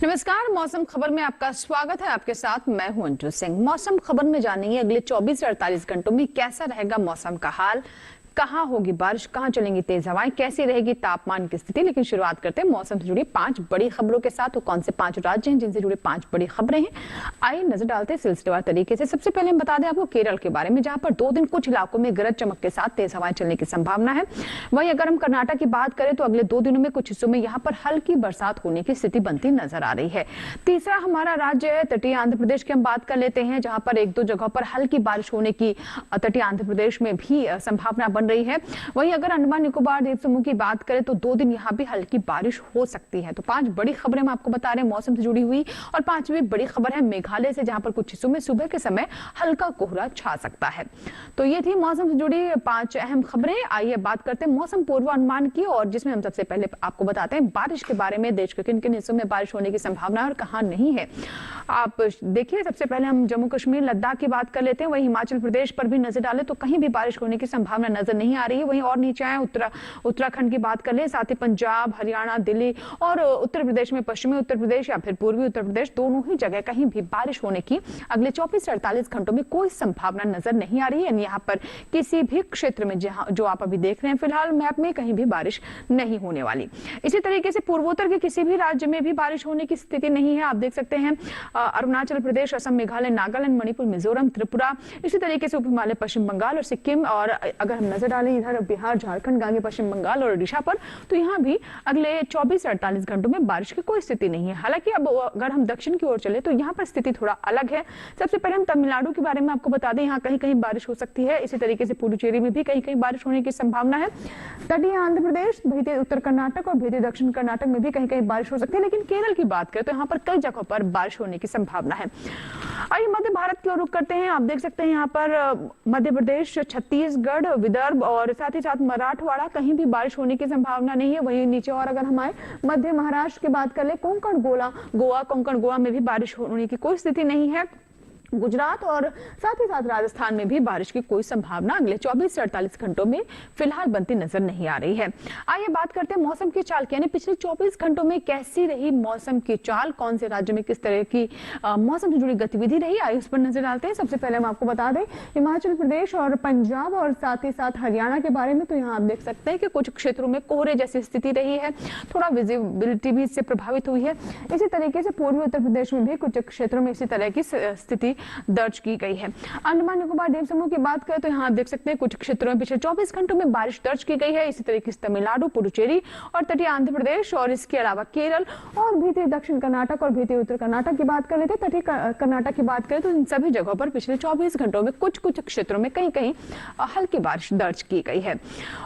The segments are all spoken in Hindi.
नमस्कार, मौसम खबर में आपका स्वागत है। आपके साथ मैं हूं अंजू सिंह। मौसम खबर में जानेंगे अगले 24 से 48 घंटों में कैसा रहेगा मौसम का हाल, कहां होगी बारिश, कहां चलेंगी तेज हवाएं, कैसी रहेगी तापमान की स्थिति। लेकिन शुरुआत करते हैं मौसम से जुड़ी 5 बड़ी खबरों के साथ। तो कौन से 5 राज्य हैं जिनसे जुड़ी 5 बड़ी खबरें हैं, आइए नजर डालते हैं सिलसिलेवार तरीके से। सबसे पहले हम बता दें आपको केरल के बारे में, जहां पर 2 दिन कुछ इलाकों में गरज चमक के साथ तेज हवाएं चलने की संभावना है। वहीं अगर हम कर्नाटक की बात करें तो अगले 2 दिनों में कुछ हिस्सों में यहाँ पर हल्की बरसात होने की स्थिति बनती नजर आ रही है। तीसरा हमारा राज्य है तटीय आंध्र प्रदेश की हम बात कर लेते हैं, जहां पर 1-2 जगहों पर हल्की बारिश होने की तटीय आंध्र प्रदेश में भी संभावना बन रही है। वहीं अगर अंडमान निकोबार द्वीप समूह की बात करें तो 2 दिन यहाँ भी हल्की बारिश हो सकती है। तो 5 बड़ी खबरें हम आपको बता रहे हैं मौसम से जुड़ी हुई। और 5वीं बड़ी खबर है मेघालय से, जहां पर कुछ हिस्सों में सुबह के समय हल्का कोहरा छा सकता है। तो ये थी मौसम से जुड़ी 5 अहम खबरें। आइए बात करते हैं मौसम पूर्वानुमान की, और जिसमें हम सबसे पहले आपको बताते हैं बारिश के बारे में। देश के किन किन हिस्सों में बारिश होने की संभावना है और कहां नहीं है। आप देखिए, सबसे पहले हम जम्मू कश्मीर लद्दाख की बात कर लेते हैं। वहीं हिमाचल प्रदेश पर भी नजर डालें तो कहीं भी बारिश होने की संभावना नजर नहीं आ रही है। वहीं और नीचे आए उत्तराखंड की बात कर ले, साथ ही पंजाब, हरियाणा, दिल्ली और उत्तर प्रदेश में पश्चिमी उत्तर प्रदेश या फिर पूर्वी उत्तर प्रदेश, दोनों ही जगह कहीं भी बारिश होने की अगले 24 से 48 घंटों में कोई संभावना नजर नहीं आ रही है। यहाँ पर किसी भी क्षेत्र में जो आप अभी देख रहे हैं फिलहाल मैप में, कहीं भी बारिश नहीं होने वाली। इसी तरीके से पूर्वोत्तर के किसी भी राज्य में भी बारिश होने की स्थिति नहीं है। आप देख सकते हैं अरुणाचल प्रदेश, असम, मेघालय, नागालैंड, मणिपुर, मिजोरम, त्रिपुरा, इसी तरीके से उप हिमालय, पश्चिम बंगाल और सिक्किम। और अगर हम नजर डालें इधर बिहार, झारखंड, गांगे पश्चिम बंगाल और ओडिशा पर, तो यहाँ भी अगले 24 से 48 घंटों में बारिश की कोई स्थिति नहीं है। हालांकि अब अगर हम दक्षिण की ओर चले तो यहाँ पर स्थिति थोड़ा अलग है। सबसे पहले हम तमिलनाडु के बारे में आपको बता दें, यहाँ कहीं कहीं बारिश हो सकती है। इसी तरीके से पुडुचेरी में भी कहीं कहीं बारिश होने की संभावना है। तटीय आंध्र प्रदेश, भीतर उत्तर कर्नाटक और भीतर दक्षिण कर्नाटक में भी कहीं कहीं बारिश हो सकती है। लेकिन केरल की बात करें तो यहाँ पर कई जगहों पर बारिश होने की संभावना है। आइए मध्य भारत की ओर रुख करते हैं। आप देख सकते हैं यहाँ पर मध्य प्रदेश, छत्तीसगढ़, विदर्भ और साथ ही साथ मराठवाड़ा, कहीं भी बारिश होने की संभावना नहीं है। वहीं नीचे और अगर हम आए मध्य महाराष्ट्र की बात कर ले, कोंकण गोवा, कोंकण गोवा में भी बारिश होने की कोई स्थिति नहीं है। गुजरात और साथ ही साथ राजस्थान में भी बारिश की कोई संभावना अगले 24 से 48 घंटों में फिलहाल बनती नजर नहीं आ रही है। आइए बात करते हैं मौसम की चाल की, यानी पिछले 24 घंटों में कैसी रही मौसम की चाल, कौन से राज्य में किस तरह की मौसम से जुड़ी गतिविधि रही, आइए उस पर नजर डालते हैं। सबसे पहले हम आपको बता दें हिमाचल प्रदेश और पंजाब और साथ ही साथ हरियाणा के बारे में। तो यहाँ आप देख सकते हैं कि कुछ क्षेत्रों में कोहरे जैसी स्थिति रही है, थोड़ा विजिबिलिटी भी इससे प्रभावित हुई है। इसी तरीके से पूर्वी उत्तर प्रदेश में भी कुछ क्षेत्रों में इसी तरह की स्थिति दर्ज की गई है। अंडमान निकोबार द्वीप समूह की बात करें तो यहाँ आप देख सकते हैं कुछ क्षेत्रों में पिछले 24 घंटों में बारिश दर्ज की गई है। इसी तरीके से तमिलनाडु, पुडुचेरी और तटीय आंध्र प्रदेश और इसके अलावा केरल और भीतर दक्षिण कर्नाटक और भीतर उत्तर कर्नाटक की बात कर लेते हैं। तटीय कर्नाटक की बात करें तो इन सभी जगहों पर पिछले 24 घंटों में कुछ कुछ क्षेत्रों में कहीं कहीं हल्की बारिश दर्ज की गई है।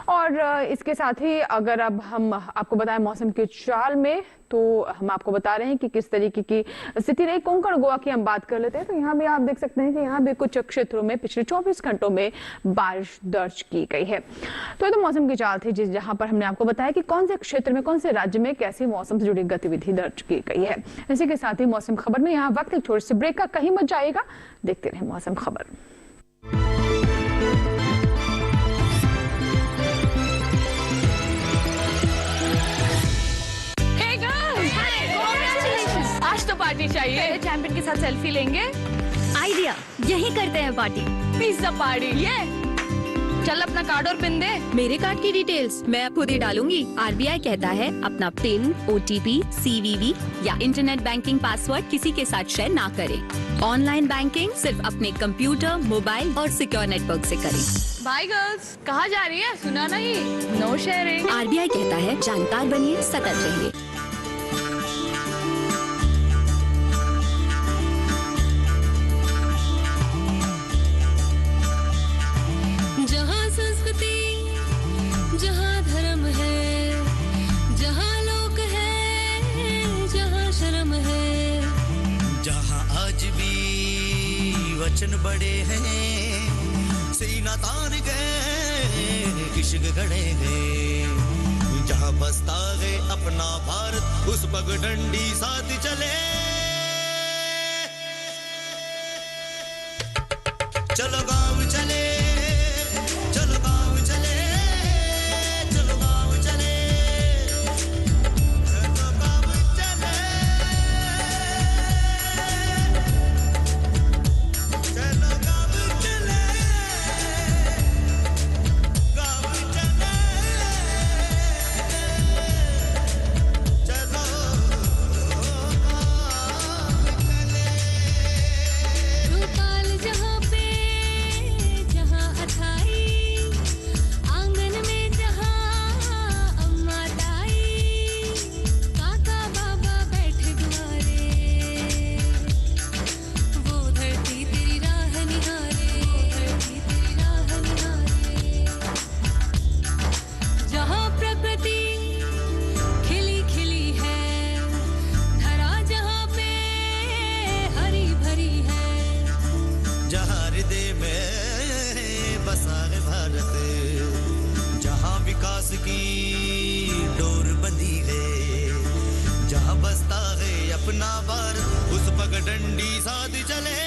और इसके साथ ही अगर अब हम आपको बताएं मौसम की चाल में, तो हम आपको बता रहे हैं कि किस तरीके की स्थिति रही। कोंकण गोवा की हम बात कर लेते हैं, तो यहाँ भी आप देख सकते हैं कि यहाँ भी कुछ क्षेत्रों में पिछले 24 घंटों में बारिश दर्ज की गई है। तो ये तो मौसम की चाल थी, जहां पर हमने आपको बताया कि कौन से क्षेत्र में, कौन से राज्य में कैसी मौसम से जुड़ी गतिविधि दर्ज की गई है। इसी के साथ ही मौसम खबर में यहाँ वक्त एक छोटे से ब्रेक का, कहीं मत जाएगा, देखते रहे मौसम खबर। पार्टी चाहिए, चैंपियन के साथ सेल्फी लेंगे। आइडिया, यही करते हैं पार्टी। Pizza party. ये चल अपना कार्ड और पिन दे। मेरे कार्ड की डिटेल्स मैं खुद ही डालूंगी। आरबीआई कहता है अपना पिन, ओटीपी, सीवीवी या इंटरनेट बैंकिंग पासवर्ड किसी के साथ शेयर ना करें। ऑनलाइन बैंकिंग सिर्फ अपने कंप्यूटर, मोबाइल और सिक्योर नेटवर्क से करें। बाय गर्ल्स, कहाँ जा रही है? सुना नहीं, नो शेयरिंग। आरबीआई कहता है जानकार बनिए, सतर्क रहिए। जहाँ धर्म है, जहाँ लोग है, जहाँ शर्म है, जहाँ आज भी वचन बड़े हैं, सीना तान गए, इश्क गड़े हैं, जहाँ बसता है अपना भारत, उस पगडंडी साथ चले। चलो गाँव चले, की डोर बंधी है, जहाँ बसता है अपना बार उस पगडंडी साथ चले।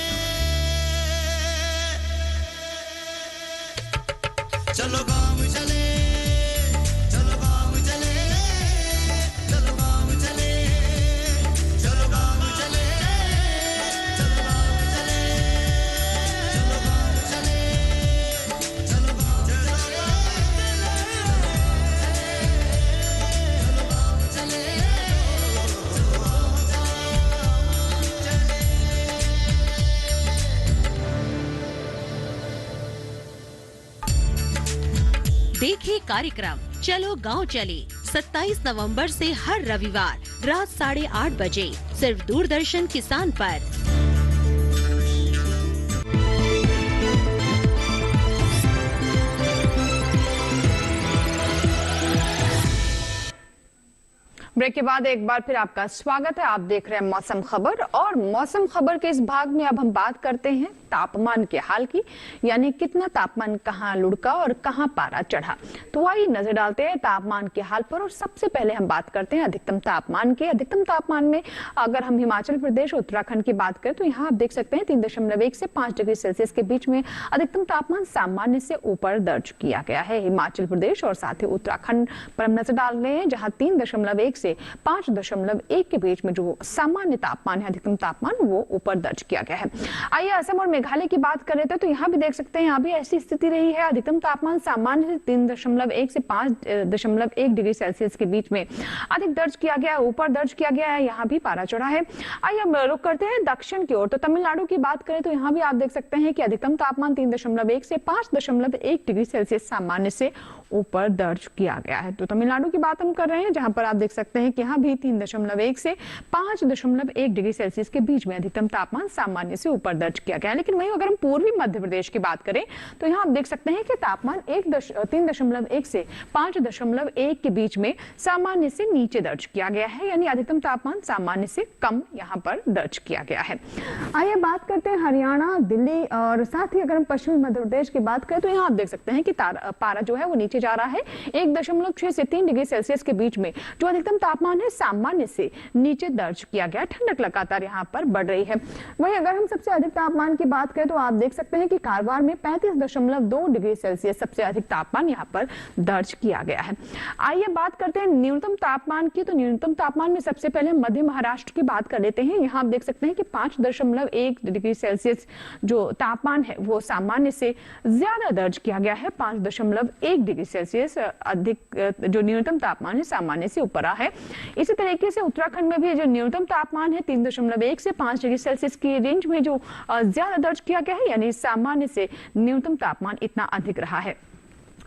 चलो गाँव चले, चलो गाँव चले, चलो गाँव चले, चलो गाँव चले, चलो गाँव चले, चलो गाँव चले, चलो गाँव चले, चलो गाँव देखिए कार्यक्रम चलो गांव चले 27 नवंबर से हर रविवार रात 8:30 बजे सिर्फ दूरदर्शन किसान पर। ब्रेक के बाद एक बार फिर आपका स्वागत है। आप देख रहे हैं मौसम खबर, और मौसम खबर के इस भाग में अब हम बात करते हैं तापमान के हाल की, यानी कितना तापमान कहाँ लुढ़का और कहाँ पारा चढ़ा। तो आइए नजर डालते हैं तापमान के हाल पर, और सबसे पहले हम बात करते हैं अधिकतम तापमान की। अधिकतम तापमान में अगर हम हिमाचल प्रदेश और उत्तराखंड की बात करें तो यहाँ आप देख सकते हैं 3.1 से 5 डिग्री सेल्सियस के बीच में अधिकतम तापमान सामान्य से ऊपर दर्ज किया गया है। हिमाचल प्रदेश और साथ ही उत्तराखंड पर हम नजर डाल रहे हैं, जहाँ 3.1 से 5.1 के बीच में जो सामान्य तापमान है, अधिकतम तापमान, वो ऊपर दर्ज किया गया है। आइए असम और मेघालय की बात करें तो यहाँ भी देख सकते हैं, यहाँ भी ऐसी स्थिति रही है। अधिकतम तापमान सामान्य से 3.1 से 5.1 डिग्री सेल्सियस के बीच में अधिक दर्ज किया गया है, ऊपर दर्ज किया गया है। यहाँ भी पारा चढ़ा है। आइए अब रुक करते हैं दक्षिण की ओर। तो तमिलनाडु की बात करें तो यहाँ भी आप देख सकते हैं कि अधिकतम तापमान 3.1 से 5.1 डिग्री सेल्सियस सामान्य से ऊपर दर्ज किया गया है। तो तमिलनाडु की बात हम कर रहे हैं, जहां पर आप देख सकते हैं कि यहाँ भी 3.1 से 5.1 डिग्री सेल्सियस के बीच में अधिकतम तापमान सामान्य से ऊपर दर्ज किया गया है। लेकिन वहीं अगर हम पूर्वी मध्य प्रदेश की बात करें तो यहाँ आप देख सकते हैं कि तापमान 3.1 से 5.1 के बीच में सामान्य से नीचे दर्ज किया गया है, यानी अधिकतम तापमान सामान्य से कम यहाँ पर दर्ज किया गया है। आइए बात करते हैं हरियाणा, दिल्ली और साथ ही अगर हम पश्चिमी मध्य प्रदेश की बात करें तो यहाँ आप देख सकते हैं कि पारा जो है वो नीचे जा रहा है। 1.6 से 3 डिग्री सेल्सियस के बीच में जो अधिकतम तापमान है सामान्य से नीचे दर्ज किया गया। ठंडक लगातार यहाँ पर बढ़ रही है। वहीं अगर हम सबसे अधिक तापमान की बात करें तो आप देख सकते हैं कि कारवार में 35.2 डिग्री सेल्सियस सबसे अधिक तापमान यहाँ पर दर्ज किया गया है। आइए बात करते हैं न्यूनतम तापमान की। तो न्यूनतम तापमान में सबसे पहले मध्य महाराष्ट्र की बात कर लेते हैं। यहाँ आप देख सकते हैं कि 5.1 डिग्री सेल्सियस जो तापमान है वो सामान्य से ज्यादा दर्ज किया गया है। 5.1 डिग्री सेल्सियस अधिक जो न्यूनतम तापमान है सामान्य से ऊपर है। इसी तरीके से उत्तराखंड में भी जो न्यूनतम तापमान है 3.1 से 5 डिग्री सेल्सियस की रेंज में जो ज्यादा दर्ज किया गया है, यानी सामान्य से न्यूनतम तापमान इतना अधिक रहा है।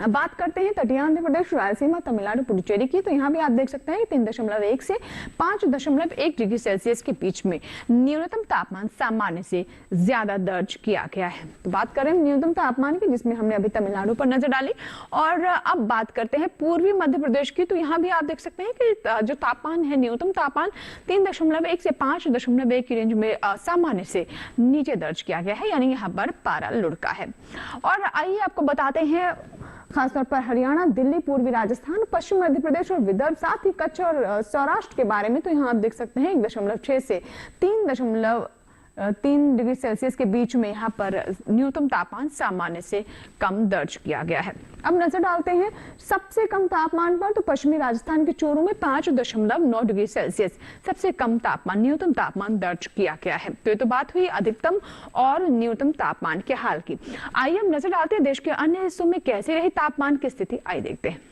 अब बात करते हैं तटीय आंध्र प्रदेश, रायलसीमा, तमिलनाडु, पुडुचेरी की। तो यहाँ भी आप देख सकते हैं 3.1 से 5.1 डिग्री सेल्सियस के बीच में न्यूनतम तापमान सामान्य से ज्यादा दर्ज किया गया है। तो बात करें न्यूनतम तापमान की, जिसमें हमने अभी तमिलनाडु पर नजर डाली। और अब बात करते हैं पूर्वी मध्य प्रदेश की। तो यहाँ भी आप देख सकते हैं कि जो तापमान है, न्यूनतम तापमान 3.1 से 5.1 की रेंज में सामान्य से नीचे दर्ज किया गया है, यानी यहाँ पर पारा लुढ़का है। और आइए आपको बताते हैं खासतौर पर हरियाणा, दिल्ली, पूर्वी राजस्थान, पश्चिम मध्य प्रदेश और विदर्भ, साथ ही कच्छ और सौराष्ट्र के बारे में। तो यहाँ आप देख सकते हैं 1.6 से 3 डिग्री सेल्सियस के बीच में यहाँ पर न्यूनतम तापमान सामान्य से कम दर्ज किया गया है। अब नजर डालते हैं सबसे कम तापमान पर। तो पश्चिमी राजस्थान के चूरू में 5.9 डिग्री सेल्सियस सबसे कम तापमान, न्यूनतम तापमान दर्ज किया गया है। तो ये तो बात हुई अधिकतम और न्यूनतम तापमान के हाल की। आइए हम नजर डालते हैं देश के अन्य हिस्सों में कैसी रही तापमान की स्थिति। आइए देखते हैं।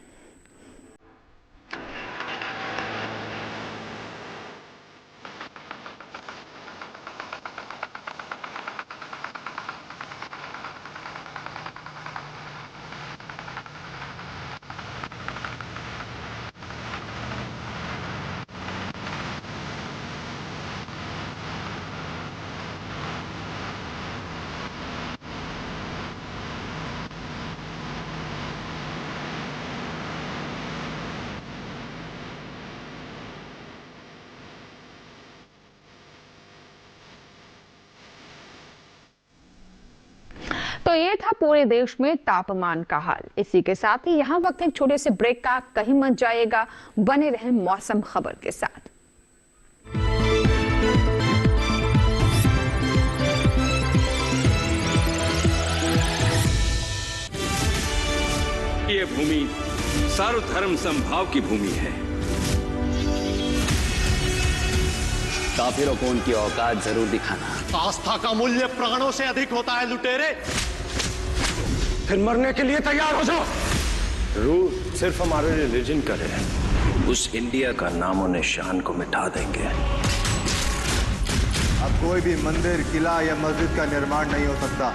तो ये था पूरे देश में तापमान का हाल। इसी के साथ ही यहाँ वक्त एक छोटे से ब्रेक का, कहीं मत जाइएगा, बने रहें मौसम खबर के साथ। ये भूमि सर्वधर्म समभाव की भूमि है। काफिरों को उनकी औकात जरूर दिखाना। आस्था का मूल्य प्राणों से अधिक होता है लुटेरे। फिर मरने के लिए तैयार हो जाओ। रूल सिर्फ हमारे रिलीजन का है, उस इंडिया का नामो निशान को मिटा देंगे। अब कोई भी मंदिर, किला या मस्जिद का निर्माण नहीं हो सकता।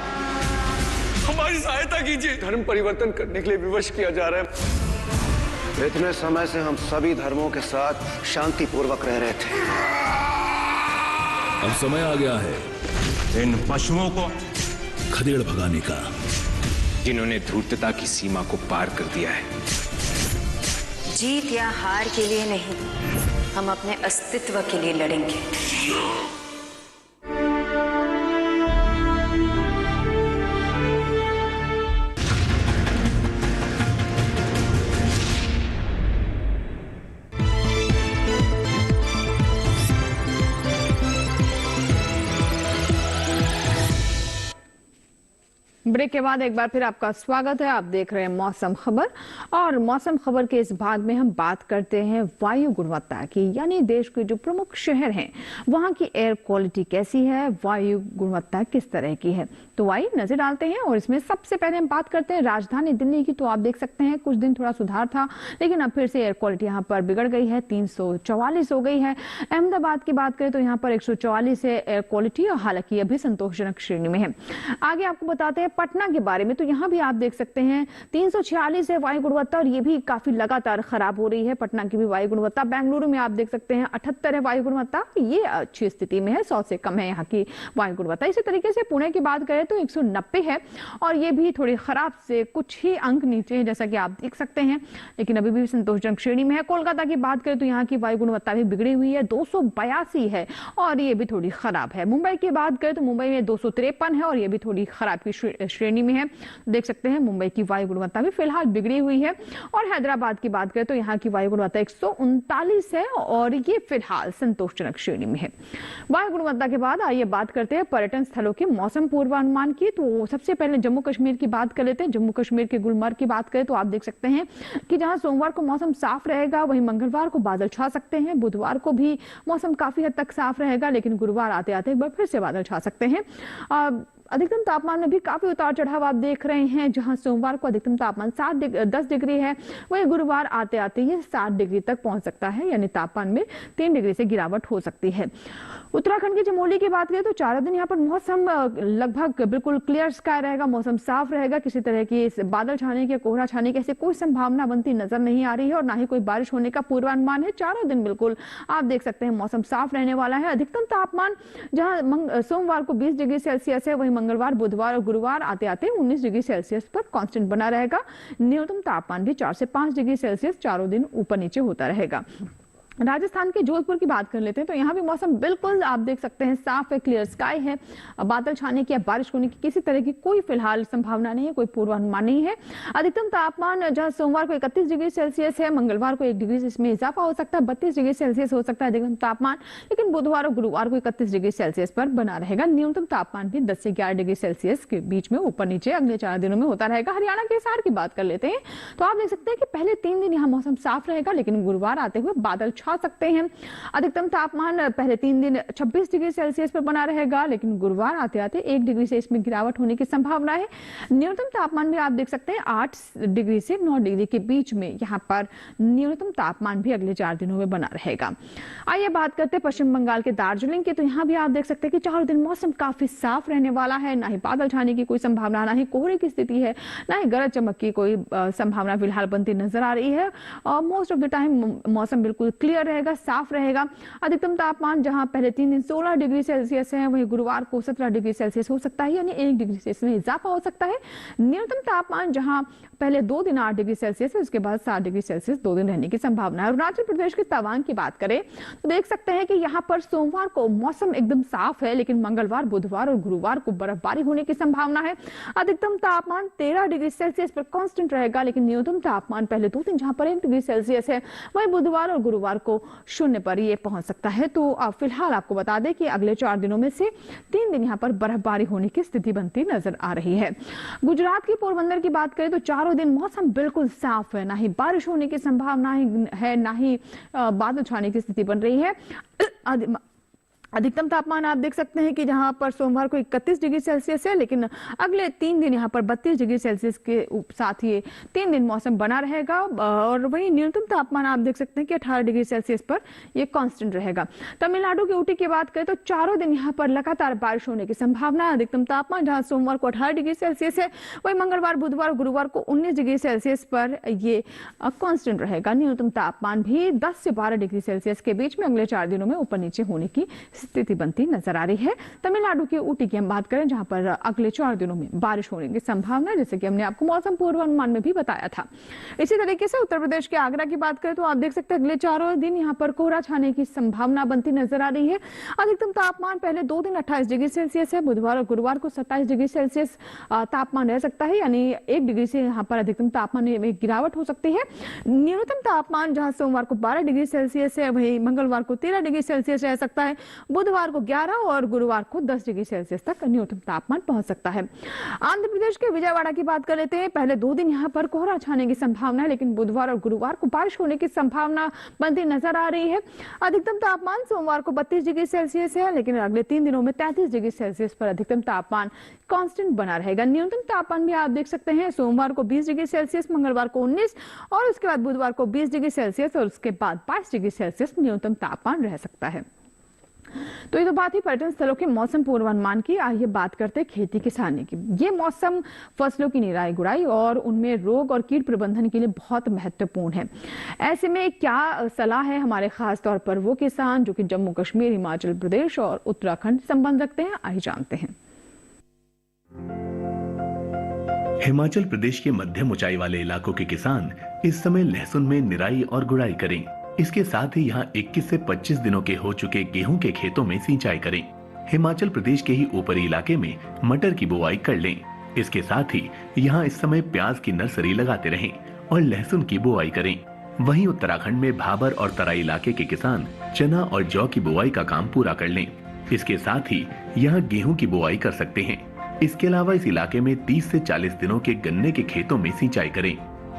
हमारी सहायता कीजिए। धर्म परिवर्तन करने के लिए विवश किया जा रहा है। इतने समय से हम सभी धर्मों के साथ शांति पूर्वक रह रहे थे। अब समय आ गया है इन पशुओं को खदेड़ भगाने का, जिन्होंने धूर्तता की सीमा को पार कर दिया है। जीत या हार के लिए नहीं, हम अपने अस्तित्व के लिए लड़ेंगे। ब्रेक के बाद एक बार फिर आपका स्वागत है। आप देख रहे हैं मौसम खबर, और मौसम खबर के इस भाग में हम बात करते हैं वायु गुणवत्ता की, यानी देश के जो प्रमुख शहर हैं वहां की एयर क्वालिटी कैसी है, वायु गुणवत्ता किस तरह की है। तो आइए नजर डालते हैं, और इसमें सबसे पहले हम बात करते हैं राजधानी दिल्ली की। तो आप देख सकते हैं कुछ दिन थोड़ा सुधार था, लेकिन अब फिर से एयर क्वालिटी यहाँ पर बिगड़ गई है, 344 हो गई है। अहमदाबाद की बात करें तो यहाँ पर 144 है एयर क्वालिटी, और हालांकि अभी संतोषजनक श्रेणी में है। आगे आपको बताते हैं पटना के बारे में। तो यहाँ भी आप देख सकते हैं 346 है वायु गुणवत्ता, और ये भी काफी लगातार खराब हो रही है पटना की भी वायु गुणवत्ता। बेंगलुरु में आप देख सकते हैं 78 है वायु गुणवत्ता, ये अच्छी स्थिति में है, 100 से कम है यहाँ की वायु गुणवत्ता। इसी तरीके से पुणे की बात करें तो 190 है, और ये भी थोड़ी खराब से कुछ ही अंक नीचे है, जैसा कि आप देख सकते हैं, लेकिन अभी भी संतोषजनक श्रेणी में है। कोलकाता की बात करें तो यहाँ की वायु गुणवत्ता भी बिगड़ी हुई है, 282 है, और ये भी थोड़ी खराब है। मुंबई की बात करें तो मुंबई में 253 है, और ये भी थोड़ी खराब की श्रेणी में है। देख सकते हैं मुंबई की वायु गुणवत्ता भी फिलहाल बिगड़ी हुई है। और हैदराबाद की बात करें तो यहाँ की वायु गुणवत्ता 139 है, और ये फिलहाल संतोषजनक श्रेणी में है। वायु गुणवत्ता के बाद आइए बात करते हैं पर्यटन स्थलों के मौसम पूर्वानुमान की। तो सबसे पहले जम्मू कश्मीर की बात कर लेते हैं। जम्मू कश्मीर के गुलमर्ग की बात करें तो आप देख सकते हैं कि जहां सोमवार को मौसम साफ रहेगा, वहीं मंगलवार को बादल छा सकते हैं। बुधवार को भी मौसम काफी हद तक साफ रहेगा, लेकिन गुरुवार आते आते एक बार फिर से बादल छा सकते हैं। अधिकतम तापमान में भी काफी उतार चढ़ाव आप देख रहे हैं, जहां सोमवार को अधिकतम तापमान 10 डिग्री है, वहीं गुरुवार आते आते ये 7 डिग्री तक पहुंच सकता है, यानी तापमान में 3 डिग्री से गिरावट हो सकती है। उत्तराखंड की चमोली की बात करें तो 4 दिन यहाँ पर मौसम लगभग बिल्कुल क्लियर स्काई रहेगा, मौसम साफ रहेगा, किसी तरह की बादल छाने की, कोहरा छाने की ऐसी कोई संभावना बनती नजर नहीं आ रही है, और ना ही कोई बारिश होने का पूर्वानुमान है। 4 दिन बिल्कुल आप देख सकते हैं मौसम साफ रहने वाला है। अधिकतम तापमान जहां सोमवार को 20 डिग्री सेल्सियस है, वहीं मंगलवार, बुधवार और गुरुवार आते आते 19 डिग्री सेल्सियस पर कांस्टेंट बना रहेगा। न्यूनतम तापमान भी 4 से 5 डिग्री सेल्सियस चारों दिन ऊपर नीचे होता रहेगा। राजस्थान के जोधपुर की बात कर लेते हैं। तो यहाँ भी मौसम बिल्कुल आप देख सकते हैं साफ है, क्लियर स्काई है, बादल छाने की या बारिश होने की किसी तरह की कोई फिलहाल संभावना नहीं है, कोई पूर्वानुमान नहीं है। अधिकतम तापमान जहाँ सोमवार को 31 डिग्री सेल्सियस है, मंगलवार को 1 डिग्री इसमें इजाफा हो सकता है, 32 डिग्री सेल्सियस हो सकता है अधिकतम तापमान, लेकिन बुधवार और गुरुवार को 31 डिग्री सेल्सियस पर बना रहेगा। न्यूनतम तापमान भी 10 से 11 डिग्री सेल्सियस के बीच में ऊपर नीचे अगले 4 दिनों में होता रहेगा। हरियाणा के हिसार की बात कर लेते हैं। तो आप देख सकते हैं कि पहले 3 दिन यहाँ मौसम साफ रहेगा, लेकिन गुरुवार आते हुए बादल छा सकते हैं। अधिकतम तापमान पहले 3 दिन 26 डिग्री सेल्सियस पर बना रहेगा, लेकिन गुरुवार आते आते 1 डिग्री से इसमें गिरावट होने की संभावना है। न्यूनतम तापमान भी आप देख सकते हैं 8 डिग्री से 9 डिग्री के बीच में यहाँ पर न्यूनतम तापमान भी अगले 4 दिनों में बना रहेगा। आइए बात करते हैं पश्चिम बंगाल के दार्जिलिंग की। तो यहाँ भी आप देख सकते हैं कि 4 दिन मौसम काफी साफ रहने वाला है, ना ही बादल छाने की कोई संभावना, ना ही कोहरे की स्थिति है, ना ही गरज चमक की कोई संभावना फिलहाल बनती नजर आ रही है। और मोस्ट ऑफ द टाइम मौसम बिल्कुल क्लियर क्लियर रहेगा, साफ रहेगा। अधिकतम तापमान जहां पहले 3 दिन 16 डिग्री सेल्सियस है, वहीं गुरुवार को 17 डिग्री सेल्सियस हो सकता है, यानी 1 डिग्री सेल्सियस में इजाफा हो सकता है। न्यूनतम तापमान जहां पहले 2 दिन 8 डिग्री सेल्सियस है, उसके बाद 7 डिग्री सेल्सियस 2 दिन रहने की संभावना है। अरुणाचल प्रदेश के तवांग की बात करें तो देख सकते हैं कि यहाँ पर सोमवार को मौसम एकदम साफ है, लेकिन मंगलवार, बुधवार और गुरुवार को बर्फबारी होने की संभावना है। अधिकतम तापमान 13 डिग्री सेल्सियस पर कांस्टेंट रहेगा, लेकिन न्यूनतम तापमान पहले 2 दिन जहां पर 1 डिग्री सेल्सियस है, वहीं बुधवार और गुरुवार को 0 पर ये पहुंच सकता है। तो फिलहाल आपको बता दें कि अगले 4 दिनों में से 3 दिन यहाँ पर बर्फबारी होने की स्थिति बनती नजर आ रही है। गुजरात की पोरबंदर की बात करें तो चारों दिन मौसम बिल्कुल साफ है, ना ही बारिश होने की संभावना है, ना ही बादल छाने की स्थिति बन रही है। अधिकतम तापमान आप देख सकते हैं कि जहां पर सोमवार को 31 डिग्री सेल्सियस है, लेकिन अगले 3 दिन यहां पर 32 डिग्री सेल्सियस के साथ ही 3 दिन मौसम बना रहेगा। और वहीं न्यूनतम तापमान आप देख सकते हैं कि 18 डिग्री सेल्सियस पर यह कांस्टेंट रहेगा। तमिलनाडु के ऊटी की बात करें तो चारों दिन यहां पर लगातार बारिश होने की संभावना है। अधिकतम तापमान जहां सोमवार को 18 डिग्री सेल्सियस है, वहीं मंगलवार, बुधवार, गुरुवार को 19 डिग्री सेल्सियस पर ये कांस्टेंट रहेगा। न्यूनतम तापमान भी 10 से 12 डिग्री सेल्सियस के बीच में अगले 4 दिनों में ऊपर नीचे होने की स्थिति बनती नजर आ रही है। तमिलनाडु के ऊटी की हम बात करें जहां पर अगले 4 दिनों में बारिश होने की संभावना है, जैसे कि हमने आपको मौसम पूर्वानुमान में भी बताया था। इसी तरीके से उत्तर प्रदेश के आगरा की बात करें तो आप देख सकते हैं अगले 4 दिन यहां पर कोहरा छाने की संभावना बनती नजर आ रही है। अधिकतम तापमान पहले 2 दिन 28 डिग्री सेल्सियस है, बुधवार और गुरुवार को 27 डिग्री सेल्सियस तापमान रह सकता है, यानी 1 डिग्री से यहाँ पर अधिकतम तापमान में गिरावट हो सकती है। न्यूनतम तापमान जहां सोमवार को 12 डिग्री सेल्सियस है, वहीं मंगलवार को 13 डिग्री सेल्सियस रह सकता है, बुधवार को 11 और गुरुवार को 10 डिग्री सेल्सियस तक न्यूनतम तापमान पहुंच सकता है। आंध्र प्रदेश के विजयवाड़ा की बात कर लेते हैं। पहले 2 दिन यहां पर कोहरा छाने की संभावना है, लेकिन बुधवार और गुरुवार को बारिश होने की संभावना बनती नजर आ रही है। अधिकतम तापमान सोमवार को 32 डिग्री सेल्सियस है, लेकिन अगले 3 दिनों में 33 डिग्री सेल्सियस पर अधिकतम तापमान कांस्टेंट बना रहेगा। न्यूनतम तापमान भी आप देख सकते हैं, सोमवार को 20 डिग्री सेल्सियस, मंगलवार को 19 और उसके बाद बुधवार को 20 डिग्री सेल्सियस और उसके बाद 22 डिग्री सेल्सियस न्यूनतम तापमान रह सकता है। तो ये तो बात ही पर्यटन स्थलों के मौसम पूर्वानुमान की। आइए बात करते हैं खेती किसानी की। ये मौसम फसलों की निराई गुड़ाई और उनमें रोग और कीट प्रबंधन के लिए बहुत महत्वपूर्ण है। ऐसे में क्या सलाह है हमारे खास तौर पर वो किसान जो कि जम्मू कश्मीर, हिमाचल प्रदेश और उत्तराखंड संबंध रखते हैं, आइए जानते हैं। हिमाचल प्रदेश के मध्यम ऊंचाई वाले इलाकों के किसान इस समय लहसुन में निराई और गुड़ाई करें। इसके साथ ही यहाँ 21 से 25 दिनों के हो चुके गेहूं के खेतों में सिंचाई करें। हिमाचल प्रदेश के ही ऊपरी इलाके में मटर की बुआई कर लें। इसके साथ ही यहाँ इस समय प्याज की नर्सरी लगाते रहें और लहसुन की बुआई करें। वहीं उत्तराखंड में भाबर और तराई इलाके के किसान चना और जौ की बुआई का काम पूरा कर लें। इसके साथ ही यहाँ गेहूं की बुआई कर सकते हैं। इसके अलावा इस इलाके में 30 से 40 दिनों के गन्ने के खेतों में सिंचाई करें।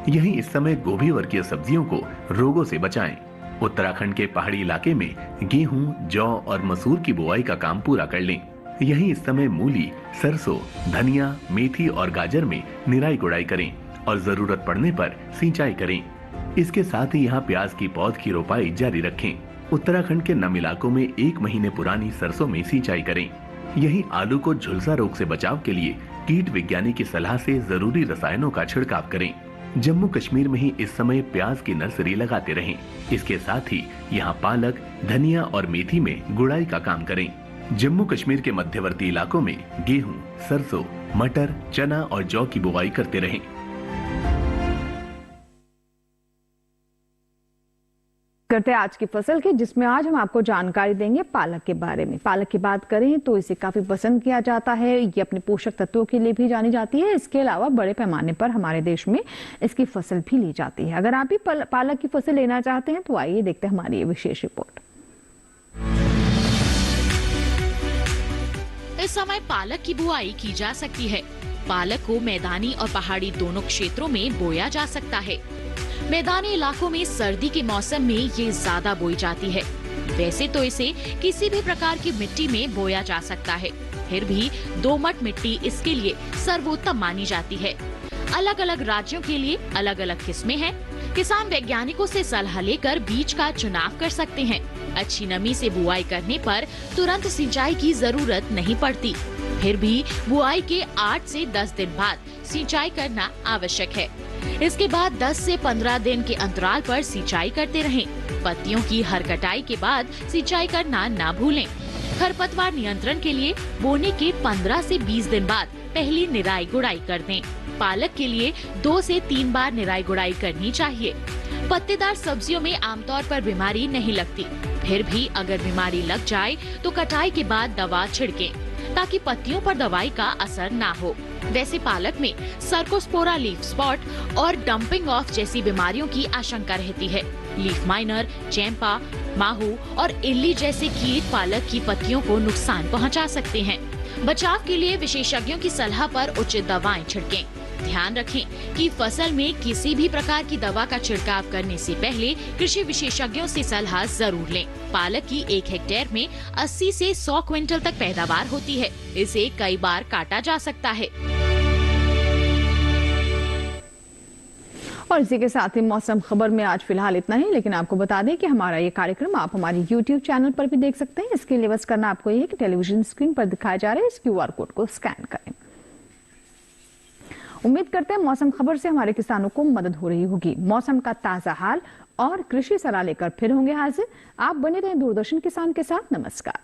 यहीं इस समय गोभी वर्गीय सब्जियों को रोगों से बचाएं। उत्तराखंड के पहाड़ी इलाके में गेहूं, जौ और मसूर की बुआई का काम पूरा कर लें। यहीं इस समय मूली, सरसों, धनिया, मेथी और गाजर में निराई गुड़ाई करें और जरूरत पड़ने पर सिंचाई करें। इसके साथ ही यहाँ प्याज की पौध की रोपाई जारी रखें। उत्तराखंड के नम इलाकों में 1 महीने पुरानी सरसों में सिंचाई करें। यहीं आलू को झुलसा रोग से बचाव के लिए कीट विज्ञानी की सलाह से जरूरी रसायनों का छिड़काव करें। जम्मू कश्मीर में ही इस समय प्याज की नर्सरी लगाते रहें। इसके साथ ही यहाँ पालक, धनिया और मेथी में गुड़ाई का काम करें। जम्मू कश्मीर के मध्यवर्ती इलाकों में गेहूं, सरसों, मटर, चना और जौ की बुआई करते रहें। करते हैं आज की फसल की, जिसमें आज हम आपको जानकारी देंगे पालक के बारे में। पालक की बात करें तो इसे काफी पसंद किया जाता है। ये अपने पोषक तत्वों के लिए भी जानी जाती है। इसके अलावा बड़े पैमाने पर हमारे देश में इसकी फसल भी ली जाती है। अगर आप भी पालक की फसल लेना चाहते हैं तो आइए देखते हैं हमारी ये विशेष रिपोर्ट। इस समय पालक की बुआई की जा सकती है। पालक को मैदानी और पहाड़ी दोनों क्षेत्रों में बोया जा सकता है। मैदानी इलाकों में सर्दी के मौसम में ये ज्यादा बोई जाती है। वैसे तो इसे किसी भी प्रकार की मिट्टी में बोया जा सकता है, फिर भी दोमट मिट्टी इसके लिए सर्वोत्तम मानी जाती है। अलग अलग राज्यों के लिए अलग अलग किस्में हैं। किसान वैज्ञानिकों से सलाह लेकर बीज का चुनाव कर सकते हैं। अच्छी नमी से बुआई करने पर तुरंत सिंचाई की जरूरत नहीं पड़ती। फिर भी बुआई के 8 से 10 दिन बाद सिंचाई करना आवश्यक है। इसके बाद 10 से 15 दिन के अंतराल पर सिंचाई करते रहें। पत्तियों की हर कटाई के बाद सिंचाई करना ना भूलें। खरपतवार नियंत्रण के लिए बोने के 15 से 20 दिन बाद पहली निराई गुड़ाई कर दें। पालक के लिए 2 से 3 बार निराई गुड़ाई करनी चाहिए। पत्तेदार सब्जियों में आमतौर पर बीमारी नहीं लगती, फिर भी अगर बीमारी लग जाए तो कटाई के बाद दवा छिड़कें ताकि पत्तियों पर दवाई का असर ना हो। वैसे पालक में सर्कोस्पोरा लीफ स्पॉट और डंपिंग ऑफ जैसी बीमारियों की आशंका रहती है। लीफ माइनर, चैंपा, माहू और इल्ली जैसे कीट पालक की पत्तियों को नुकसान पहुंचा सकते हैं। बचाव के लिए विशेषज्ञों की सलाह पर उचित दवाएं छिड़कें। ध्यान रखें कि फसल में किसी भी प्रकार की दवा का छिड़काव करने से पहले कृषि विशेषज्ञों से सलाह जरूर लें। पालक की 1 हेक्टेयर में 80 से 100 क्विंटल तक पैदावार होती है। इसे कई बार काटा जा सकता है। और इसी के साथ ही मौसम खबर में आज फिलहाल इतना ही, लेकिन आपको बता दें कि हमारा ये कार्यक्रम आप हमारे YouTube चैनल पर भी देख सकते हैं। इसके लिए बस करना आपको ये है कि टेलीविजन स्क्रीन पर दिखाए जा रहे इस QR कोड को स्कैन करें। उम्मीद करते हैं मौसम खबर से हमारे किसानों को मदद हो रही होगी। मौसम का ताजा हाल और कृषि सलाह लेकर फिर होंगे हाजिर। आप बने रहें दूरदर्शन किसान के साथ। नमस्कार।